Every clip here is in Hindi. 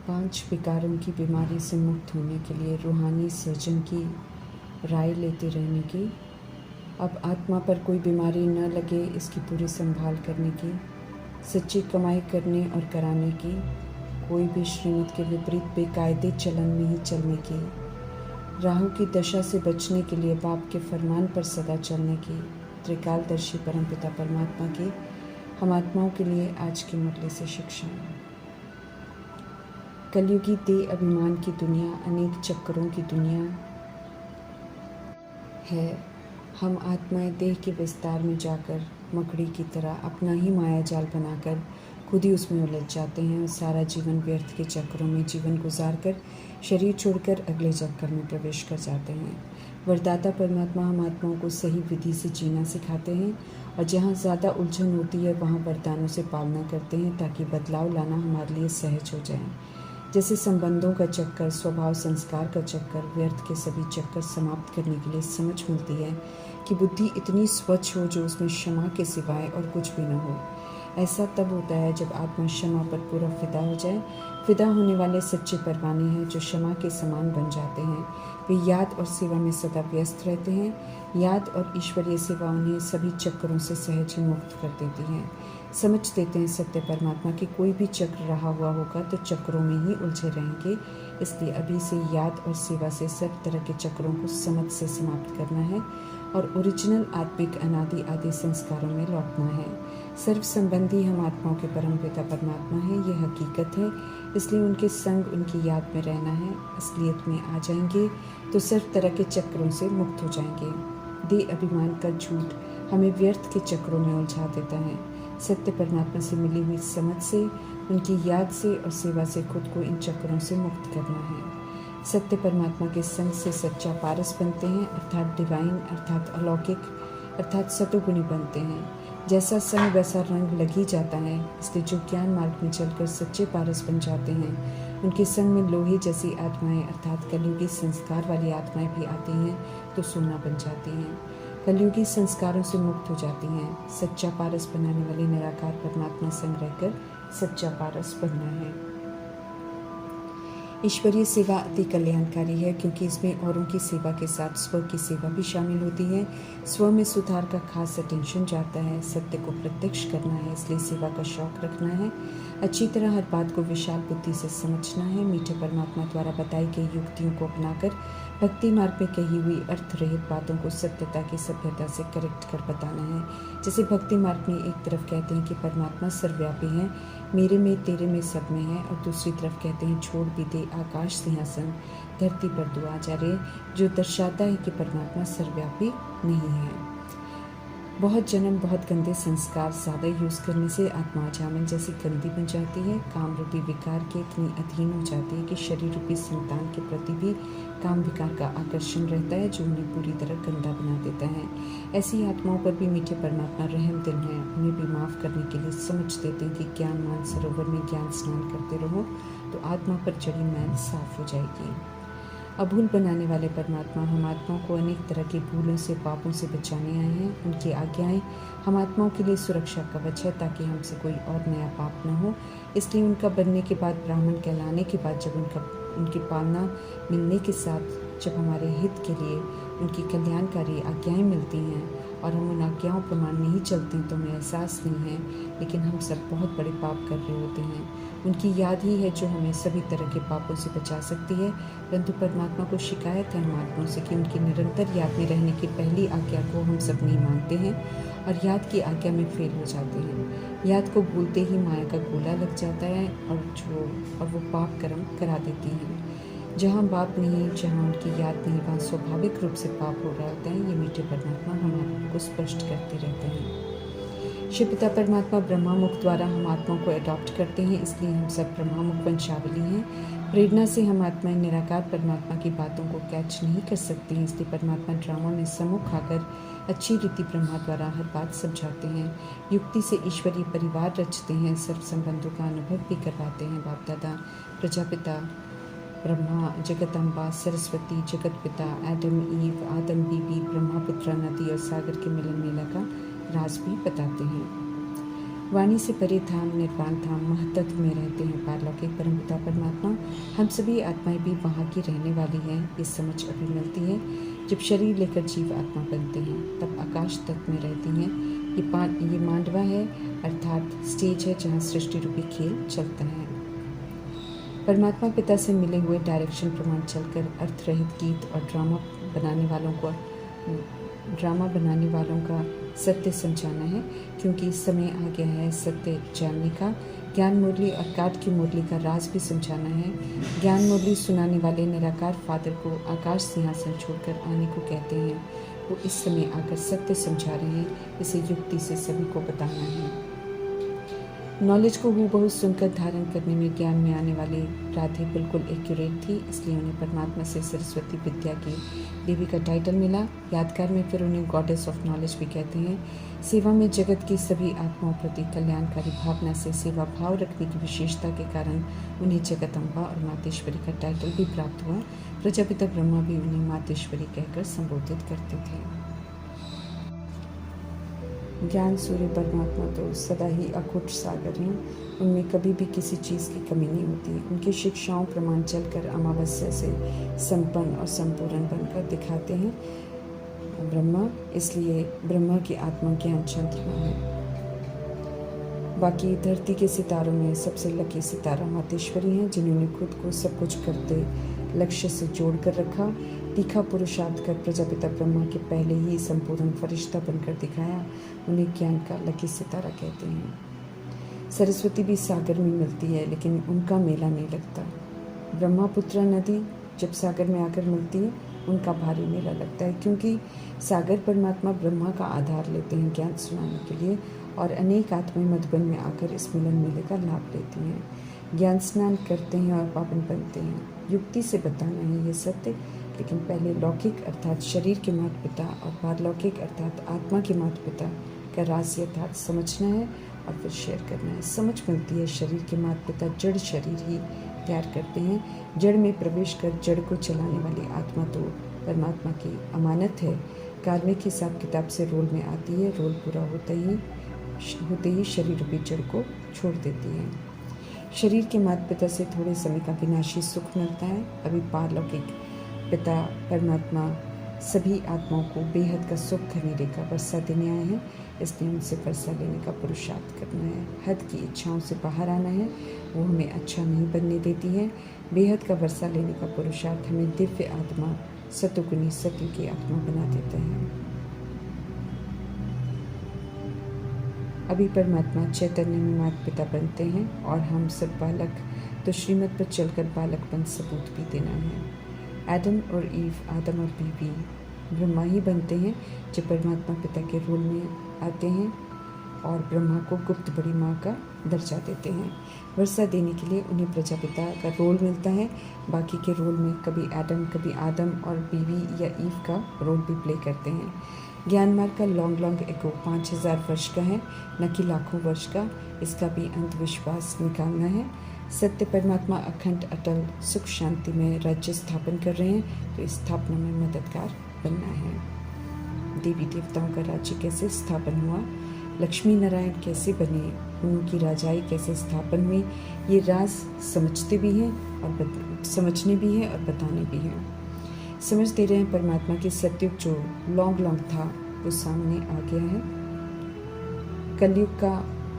5 विकारों की बीमारी से मुक्त होने के लिए रूहानी सर्जन की राय लेते रहने की, अब आत्मा पर कोई बीमारी न लगे इसकी पूरी संभाल करने की, सच्ची कमाई करने और कराने की, कोई भी श्रीमत के विपरीत बेकायदे चलन में ही चलने की, राहु की दशा से बचने के लिए बाप के फरमान पर सदा चलने की, त्रिकालदर्शी परमपिता परमात्मा की हम आत्माओं के लिए आज की मुरली से शिक्षा। कलयुगी देह अभिमान की दुनिया अनेक चक्करों की दुनिया है। हम आत्माएं देह के विस्तार में जाकर मकड़ी की तरह अपना ही माया जाल बनाकर खुद ही उसमें उलझ जाते हैं और सारा जीवन व्यर्थ के चक्रों में जीवन गुजार कर शरीर छोड़कर अगले चक्कर में प्रवेश कर जाते हैं। वरदाता परमात्मा हम आत्माओं को सही विधि से जीना सिखाते हैं और जहाँ ज़्यादा उलझन होती है वहाँ वरदानों से पालना करते हैं ताकि बदलाव लाना हमारे लिए सहज हो जाए। जैसे संबंधों का चक्कर, स्वभाव संस्कार का चक्कर, व्यर्थ के सभी चक्कर समाप्त करने के लिए समझ मिलती है कि बुद्धि इतनी स्वच्छ हो जो उसमें क्षमा के सिवाय और कुछ भी न हो। ऐसा तब होता है जब आत्मा क्षमा पर पूरा फिदा हो जाए। फिदा होने वाले सच्चे परवाने हैं जो क्षमा के समान बन जाते हैं। वे याद और सेवा में सदा व्यस्त रहते हैं। याद और ईश्वरीय सेवा उन्हें सभी चक्करों से सहज ही मुक्त कर देती हैं। समझ देते हैं सत्य परमात्मा कि कोई भी चक्र रहा हुआ होगा तो चक्रों में ही उलझे रहेंगे। इसलिए अभी से याद और सेवा से सब तरह के चक्रों को समझ से समाप्त करना है और ओरिजिनल आत्मिक अनादि आदि संस्कारों में लौटना है। सर्व संबंधी हम आत्माओं के परम पिता परमात्मा हैं, ये हकीकत है। इसलिए उनके संग उनकी याद में रहना है। असलियत में आ जाएंगे तो सर्व तरह के चक्रों से मुक्त हो जाएंगे। देह अभिमान का झूठ हमें व्यर्थ के चक्रों में उलझा देता है। सत्य परमात्मा से मिली हुई समझ से, उनकी याद से और सेवा से खुद को इन चक्रों से मुक्त करना है। सत्य परमात्मा के संग से सच्चा पारस बनते हैं, अर्थात डिवाइन, अर्थात अलौकिक, अर्थात सतोगुणी बनते हैं। जैसा संग वैसा रंग लग ही जाता है। इसलिए जो ज्ञान मार्ग में चलकर सच्चे पारस बन जाते हैं, उनके संग में लोहे जैसी आत्माएं अर्थात कलयुगी संस्कार वाली आत्माएं भी आती हैं तो सोना बन जाती हैं। कलयुगी संस्कारों से मुक्त हो जाती हैं। सच्चा पारस बनाने वाले निराकार परमात्मा संग रहकर सच्चा पारस बनना है। ईश्वरीय सेवा अति कल्याणकारी है क्योंकि इसमें औरों की सेवा के साथ स्व की सेवा भी शामिल होती है। स्व में सुधार का खास अटेंशन जाता है। सत्य को प्रत्यक्ष करना है, इसलिए सेवा का शौक रखना है। अच्छी तरह हर बात को विशाल बुद्धि से समझना है। मीठे परमात्मा द्वारा बताई गई युक्तियों को अपनाकर भक्ति मार्ग में कही हुई अर्थ रहित बातों को सत्यता की सभ्यता से करेक्ट कर बताना है। जैसे भक्ति मार्ग में एक तरफ कहते हैं कि परमात्मा सर्वव्यापी है, मेरे में तेरे में सब में है, और दूसरी तरफ कहते हैं छोड़ भी दे आकाश सिंहासन, धरती पर तू आ जा रे, जो दर्शाता है कि परमात्मा सर्वव्यापी नहीं है। बहुत जन्म, बहुत गंदे संस्कार ज़्यादा यूज़ करने से आत्मा जामिन जैसी गंदी बन जाती है। काम रूपी विकार के इतनी अधीन हो जाती है कि शरीर रूपी संतान के प्रति भी काम विकार का आकर्षण रहता है जो उन्हें पूरी तरह गंदा बना देता है। ऐसी आत्माओं पर भी मीठे परमात्मा रहम दिल हैं। उन्हें भी माफ़ करने के लिए समझ देते हैं कि ज्ञान मान सरोवर में ज्ञान स्नान करते रहो तो आत्मा पर चढ़ी मैल साफ हो जाएगी। अभूल बनाने वाले परमात्मा हम आत्माओं को अनेक तरह की भूलों से, पापों से बचाने आए हैं। उनकी आज्ञाएं हम आत्माओं के लिए सुरक्षा कवच है ताकि हमसे कोई और नया पाप न हो। इसलिए उनका बनने के बाद, ब्राह्मण कहलाने के बाद, जब उनकी पालना मिलने के साथ जब हमारे हित के लिए उनकी कल्याणकारी आज्ञाएं मिलती हैं और हम उन आज्ञाओं प्रमाण नहीं चलते हैं तो हमें एहसास नहीं है, लेकिन हम सब बहुत बड़े पाप कर रहे होते हैं। उनकी याद ही है जो हमें सभी तरह के पापों से बचा सकती है। परंतु परमात्मा को शिकायत है हम आत्माओं से कि उनकी निरंतर याद में रहने की पहली आज्ञा को हम सब नहीं मानते हैं और याद की आज्ञा में फेल हो जाते हैं। याद को भूलते ही माया का गोला लग जाता है और वो पाप कर्म करा देती है। जहाँ बाप नहीं, जहाँ उनकी याद नहीं, वहाँ स्वाभाविक रूप से पाप हो रहा होता है। ये मीठे परमात्मा हम आपको स्पष्ट करते रहते हैं। शिव पिता परमात्मा ब्रह्मा मुख द्वारा हम आत्माओं को अडॉप्ट करते हैं, इसलिए हम सब ब्रह्मा मुख वंशावली हैं। प्रेरणा से हम आत्माएं निराकार परमात्मा की बातों को कैच नहीं कर सकती हैं, इसलिए परमात्मा ड्रामा में सम्मुख आकर अच्छी रीति ब्रह्मा द्वारा हर बात समझाते हैं। युक्ति से ईश्वरीय परिवार रचते हैं, सर्व संबंधों का अनुभव भी करवाते हैं। बाप दादा, प्रजापिता ब्रह्मा, जगदम्बा, सरस्वती, जगत पिता, एडम, ईव, आदम, बीबी, ब्रह्मपुत्र, नदी और सागर के मिलन मेला का राज भी बताते हैं। वाणी से परे धाम, निर्वाण धाम, महतत्व में रहते हैं पारलौकिक परमपिता परमात्मा। हम सभी आत्माएं भी वहाँ की रहने वाली हैं। ये समझ अभी मिलती है जब शरीर लेकर जीव आत्मा बनते हैं, तब आकाश तत्व में रहती हैं। ये मांडवा है, अर्थात स्टेज है जहाँ सृष्टि रूपी खेल चलता है। परमात्मा पिता से मिले हुए डायरेक्शन प्रमाण चलकर अर्थ रहित गीत और ड्रामा बनाने वालों का सत्य समझाना है, क्योंकि समय आ गया है सत्य जानने का। ज्ञान मुरली और काट की मुरली का राज भी समझाना है। ज्ञान मुरली सुनाने वाले निराकार फादर को आकाश सिंहासन छोड़कर आने को कहते हैं। वो इस समय आकर सत्य समझा रहे हैं, इसे युक्ति से सभी को बताना है। नॉलेज को हूबहू सुनकर धारण करने में ज्ञान में आने वाली राधे बिल्कुल एक्यूरेट थी, इसलिए उन्हें परमात्मा से सरस्वती विद्या की देवी का टाइटल मिला। यादगार में फिर उन्हें गॉडेस ऑफ नॉलेज भी कहते हैं। सेवा में जगत की सभी आत्माओं प्रति कल्याणकारी भावना से सेवा भाव रखने की विशेषता के कारण उन्हें जगदम्बा और मातेश्वरी का टाइटल भी प्राप्त हुआ। प्रजापिता ब्रह्मा भी उन्हें मातेश्वरी कहकर संबोधित करते थे। ज्ञान सूर्य परमात्मा तो सदा ही अकुट सागर हैं, उनमें कभी भी किसी चीज़ की कमी नहीं होती। उनकी शिक्षाओं प्रमाण चलकर अमावस्या से संपन्न और संपूर्ण बनकर दिखाते हैं ब्रह्मा, इसलिए ब्रह्मा की आत्मा ज्ञान चंद्रमा है। बाकी धरती के सितारों में सबसे लकी सितारा मातेश्वरी हैं, जिन्होंने खुद को सब कुछ करते लक्ष्य से जोड़ कर रखा। तीखा पुरुषार्थ कर प्रजापिता ब्रह्मा के पहले ही संपूर्ण फरिश्ता बनकर दिखाया। उन्हें ज्ञान का लकी सितारा कहते हैं। सरस्वती भी सागर में मिलती है, लेकिन उनका मेला नहीं लगता। ब्रह्मपुत्र नदी जब सागर में आकर मिलती है, उनका भारी मेला लगता है, क्योंकि सागर परमात्मा ब्रह्मा का आधार लेते हैं ज्ञान सुनाने के लिए, और अनेक आत्माएं मधुबन में आकर इस मिलन मेले का लाभ लेती हैं, ज्ञान स्नान करते हैं और पावन बनते हैं। युक्ति से बताना है ये सत्य, लेकिन पहले लौकिक अर्थात शरीर के माता पिता और पारलौकिक अर्थात आत्मा के माता पिता का राज यथार्थ समझना है और फिर शेयर करना है। समझ मिलती है शरीर के माता पिता जड़ शरीर ही तैयार करते हैं। जड़ में प्रवेश कर जड़ को चलाने वाली आत्मा तो परमात्मा की अमानत है। कार्मिक हिसाब किताब से रोल में आती है, रोल पूरा होते ही शरीर रूपी जड़ को छोड़ देती है। शरीर के माता पिता से थोड़े समय का विनाशी सुख मिलता है। अभी पारलौकिक पिता परमात्मा सभी आत्माओं को बेहद का सुख खरीदने का वर्षा देने आए हैं, इसलिए उनसे वर्षा लेने का पुरुषार्थ करना है। हद की इच्छाओं से बाहर आना है, वो हमें अच्छा नहीं बनने देती है। बेहद का वर्षा लेने का पुरुषार्थ हमें दिव्य आत्मा सतुगुनी सत्य की आत्मा बना देता है। अभी परमात्मा चैतन्य में माता पिता बनते हैं और हम सब बालक, तो श्रीमत पर चलकर बालकपन सबूत भी देना है। आदम और ईव, आदम और बीवी ब्रह्मा ही बनते हैं जो परमात्मा पिता के रोल में आते हैं और ब्रह्मा को गुप्त बड़ी माँ का दर्जा देते हैं। वर्षा देने के लिए उन्हें प्रजापिता का रोल मिलता है। बाकी के रोल में कभी आदम और बीवी या ईव का रोल भी प्ले करते हैं। ज्ञान मार्ग का लॉन्ग एको 5000 वर्ष का है, न कि लाखों वर्ष का। इसका भी अंधविश्वास निकालना है। सत्य परमात्मा अखंड अटल सुख शांति में राज्य स्थापन कर रहे हैं, तो इस स्थापना में मददगार बनना है। देवी देवताओं का राज्य कैसे स्थापन हुआ, लक्ष्मी नारायण कैसे बने, उनकी राजाई कैसे स्थापन हुई, ये राज समझते भी हैं और समझने भी हैं और बताने भी हैं। समझ दे रहे हैं परमात्मा की सत्युग जो लॉन्ग था वो सामने आ गया है। कलयुग का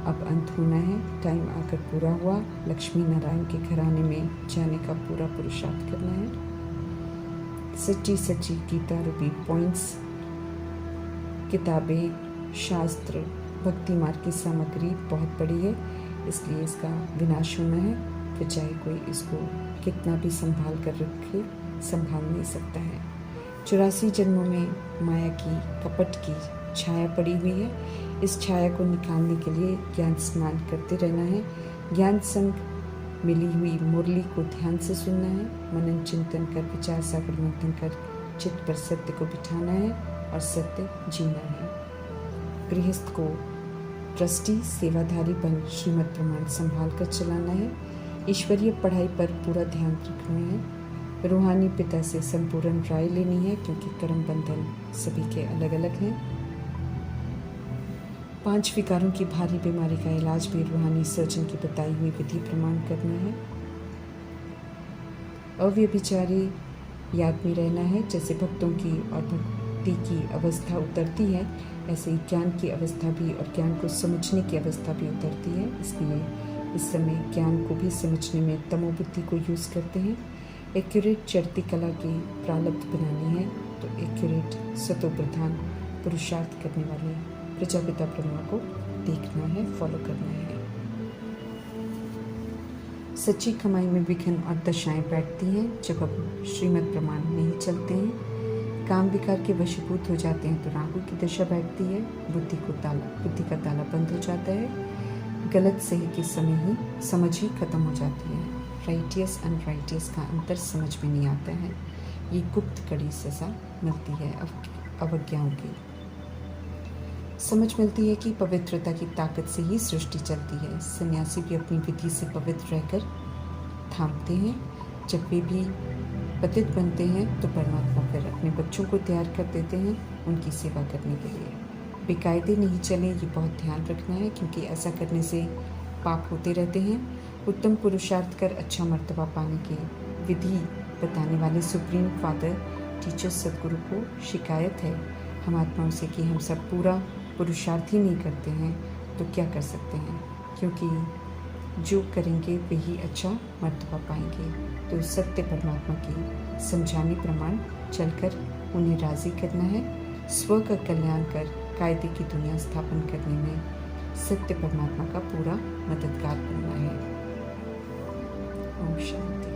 अब अंत होना है, टाइम आकर पूरा हुआ। लक्ष्मी नारायण के घराने में जाने का पूरा पुरुषार्थ करना है। सच्ची गीता रूपी पॉइंट्स, किताबें, शास्त्र, भक्ति मार्ग की सामग्री बहुत बड़ी है, इसलिए इसका विनाश होना है। फिर चाहे कोई इसको कितना भी संभाल कर रखे, संभाल नहीं सकता है। 84 जन्मों में माया की कपट की छाया पड़ी हुई है। इस छाया को निकालने के लिए ज्ञान स्नान करते रहना है। ज्ञान संग मिली हुई मुरली को ध्यान से सुनना है। मनन चिंतन कर विचार सागर मंथन कर चित्त पर सत्य को बिठाना है और सत्य जीना है। गृहस्थ को ट्रस्टी सेवाधारी बन श्रीमत प्रमाण संभाल कर चलाना है। ईश्वरीय पढ़ाई पर पूरा ध्यान रखना है। रूहानी पिता से संपूर्ण राय लेनी है, क्योंकि कर्म बंधन सभी के अलग अलग हैं। 5 विकारों की भारी बीमारी का इलाज भी रूहानी सर्जन की बताई हुई विधि प्रमाण करना है। अव्यभिचारी याद में रहना है। जैसे भक्तों की और भक्ति की अवस्था उतरती है, ऐसे ही ज्ञान की अवस्था भी और ज्ञान को समझने की अवस्था भी उतरती है। इसलिए इस समय ज्ञान को भी समझने में तमोबुद्धि को यूज़ करते हैं। एक्यूरेट चढ़ती कला की प्रारब्ध बनानी है, तो एक्यूरेट सतो प्रधान पुरुषार्थ करने वाले प्रजापिता ब्रह्मा को देखना है, फॉलो करना है। सच्ची कमाई में विघ्न और दशाएं बैठती हैं जब अब श्रीमद् प्रमाण नहीं चलते हैं। काम विकार के वशीभूत हो जाते हैं तो राहु की दशा बैठती है। बुद्धि का ताला बंद हो जाता है। गलत सही के समय ही समझ ही खत्म हो जाती है। राइटियस अनराइटियस का अंतर समझ में नहीं आता है। ये गुप्त कड़ी सजा मिलती है अवज्ञाओं की। समझ मिलती है कि पवित्रता की ताकत से ही सृष्टि चलती है। सन्यासी भी अपनी विधि से पवित्र रहकर थामते हैं। जब वे भी पतित बनते हैं तो परमात्मा फिर अपने बच्चों को तैयार कर देते हैं उनकी सेवा करने के लिए। बेकायदे नहीं चले, ये बहुत ध्यान रखना है, क्योंकि ऐसा करने से पाप होते रहते हैं। उत्तम पुरुषार्थ कर अच्छा मर्तबा पाने की विधि बताने वाले सुप्रीम फादर टीचर सदगुरु को शिकायत है हम आत्माओं से कि हम सब पूरा पुरुषार्थ ही नहीं करते हैं, तो क्या कर सकते हैं, क्योंकि जो करेंगे वही अच्छा मर्तबा पाएंगे। तो सत्य परमात्मा की समझाने प्रमाण चलकर उन्हें राज़ी करना है। स्व का कल्याण कर कायदे की दुनिया स्थापन करने में सत्य परमात्मा का पूरा मददगार बनना है। ओम शांति।